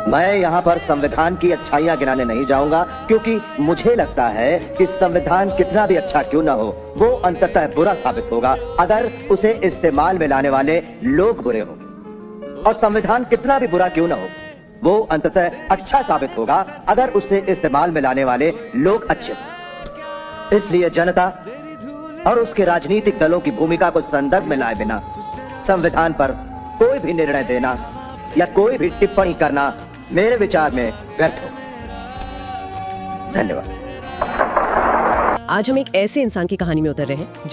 मैं यहाँ पर संविधान की अच्छाइयाँ गिनाने नहीं जाऊंगा, क्योंकि मुझे लगता है कि संविधान कितना भी अच्छा क्यों ना हो, वो अंततः बुरा साबित होगा अगर उसे इस्तेमाल में लाने वाले लोग बुरे हों। और संविधान कितना भी बुरा क्यों ना हो, वो अंततः अच्छा साबित होगा अगर उसे इस्तेमाल में लाने वाले लोग अच्छे हों। इसलिए जनता और उसके राजनीतिक दलों की भूमिका को संदर्भ में लाए बिना संविधान पर कोई भी निर्णय देना या कोई भी टिप्पणी करना मेरे विचार में व्यर्थ हो। धन्यवाद। आज हम एक ऐसे इंसान की कहानी में उतर रहे हैं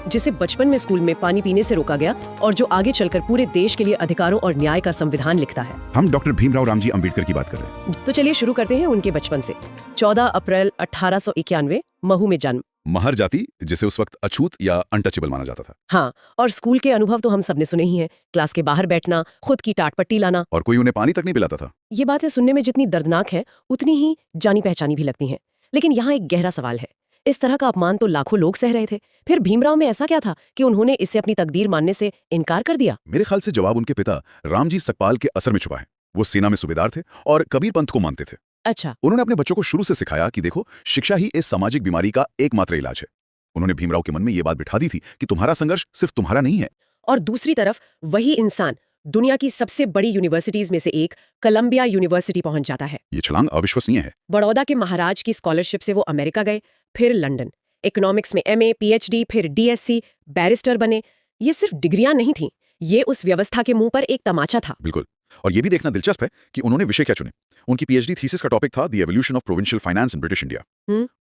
जिसे बचपन में स्कूल में पानी पीने से रोका गया और जो आगे चलकर पूरे देश के लिए अधिकारों और न्याय का संविधान लिखता है। हम डॉक्टर भीमराव रामजी अंबेडकर की बात कर रहे हैं। तो चलिए शुरू करते हैं उनके बचपन से। 14 अप्रैल 1891 महू में जन्म। महर जाति, जिसे उस वक्त अछूत या अनटचेबल माना जाता था। हाँ, और स्कूल के अनुभव तो हम सबने सुने ही हैं। क्लास के बाहर बैठना, खुद की टाट पट्टी लाना, और कोई उन्हें पानी तक नहीं पिलाता था। ये बातें सुनने में जितनी दर्दनाक है उतनी ही जानी पहचानी भी लगती हैं। लेकिन यहाँ एक गहरा सवाल है। इस तरह का अपमान तो लाखों लोग सह रहे थे, फिर भीमराव में ऐसा क्या था कि उन्होंने इसे अपनी तकदीर मानने से इनकार कर दिया? मेरे ख्याल से जवाब उनके पिता रामजी सकपाल के असर में छुपा है। वो सेना में सूबेदार थे और कबीर पंथ को मानते थे। अच्छा। उन्होंने अपने बच्चों को शुरू से सिखाया कि देखो, शिक्षा ही इस सामाजिक बीमारी का एकमात्र इलाज है। उन्होंने भीमराव के मन में ये बात बिठा दी थी कि तुम्हारा संघर्ष सिर्फ तुम्हारा नहीं है। और दूसरी तरफ वही इंसान दुनिया की सबसे बड़ी यूनिवर्सिटीज में से एक कोलंबिया यूनिवर्सिटी पहुंच जाता है। ये छलांग अविश्वसनीय है। बड़ौदा के महाराज की स्कॉलरशिप से वो अमेरिका गए, फिर लंदन, इकोनॉमिक्स में एमए, पीएचडी, फिर डीएससी, बैरिस्टर बने। ये सिर्फ डिग्रियां नहीं थीं, ये उस व्यवस्था के मुंह पर एक तमाचा था। बिल्कुल। और ये भी देखना दिलचस्प है कि उन्होंने विषय क्या चुने। उनकी पीएचडी थीसिस का टॉपिक था the evolution of provincial finance in British India,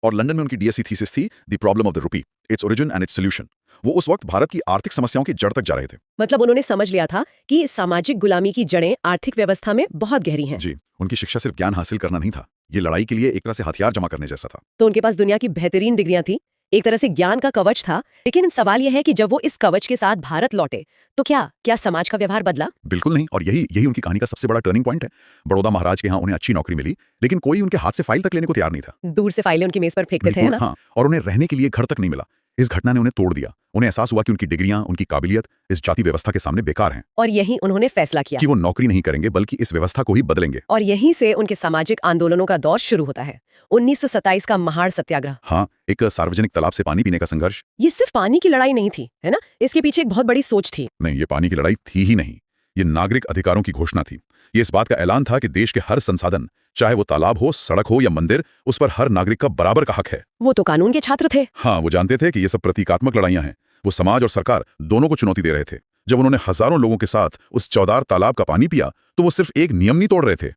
और लंदन में उनकी डीएससी थीसिस थी the problem of the rupee, its origin and it's solution. वो उस वक्त भारत की आर्थिक समस्याओं की जड़ तक जा रहे थे। मतलब उन्होंने समझ लिया था कि सामाजिक गुलामी की जड़ें आर्थिक व्यवस्था में बहुत गहरी हैं। जी, उनकी शिक्षा सिर्फ ज्ञान हासिल करना नहीं था, ये लड़ाई के लिए एक तरह से हथियार जमा करने जैसा था। तो उनके पास दुनिया की बेहतरीन डिग्रियां थी, एक तरह से ज्ञान का कवच था। लेकिन सवाल यह है कि जब वो इस कवच के साथ भारत लौटे तो क्या समाज का व्यवहार बदला? बिल्कुल नहीं, और यही उनकी कहानी का सबसे बड़ा टर्निंग पॉइंट है। बड़ौदा महाराज के यहाँ उन्हें अच्छी नौकरी मिली, लेकिन कोई उनके हाथ से फाइल तक लेने को तैयार नहीं था। दूर से फाइलें उनकी मेज पर फेंकते थे, है ना? हाँ, और उन्हें रहने के लिए घर तक नहीं मिला। इस घटना ने उन्हें तोड़ दिया। उन्हें एहसास हुआ कि उनकी डिग्रियां, उनकी काबिलियत इस जाति व्यवस्था के सामने बेकार हैं। और यही उन्होंने फैसला किया कि वो नौकरी नहीं करेंगे बल्कि इस व्यवस्था को ही बदलेंगे। और यहीं से उनके सामाजिक आंदोलनों का दौर शुरू होता है। 1927 का महाड़ सत्याग्रह। हाँ, एक सार्वजनिक तालाब से पानी पीने का संघर्ष। ये सिर्फ पानी की लड़ाई नहीं थी, है ना? इसके पीछे एक बहुत बड़ी सोच थी। नहीं, ये पानी की लड़ाई थी ही नहीं, ये नागरिक अधिकारों की घोषणा थी। ये इस बात का ऐलान था कि देश के हर संसाधन, चाहे वो तालाब हो, सड़क हो या मंदिर, उस पर हर नागरिक का बराबर का हक है। वो तो कानून के छात्र थे। हाँ, वो जानते थे कि ये सब प्रतीकात्मक लड़ाइयां हैं। वो समाज और सरकार दोनों को चुनौती दे रहे थे। जब उन्होंने हजारों लोगों के साथ उस चौदार तालाब का पानी पिया तो वो सिर्फ एक नियम नहीं तोड़ रहे थे,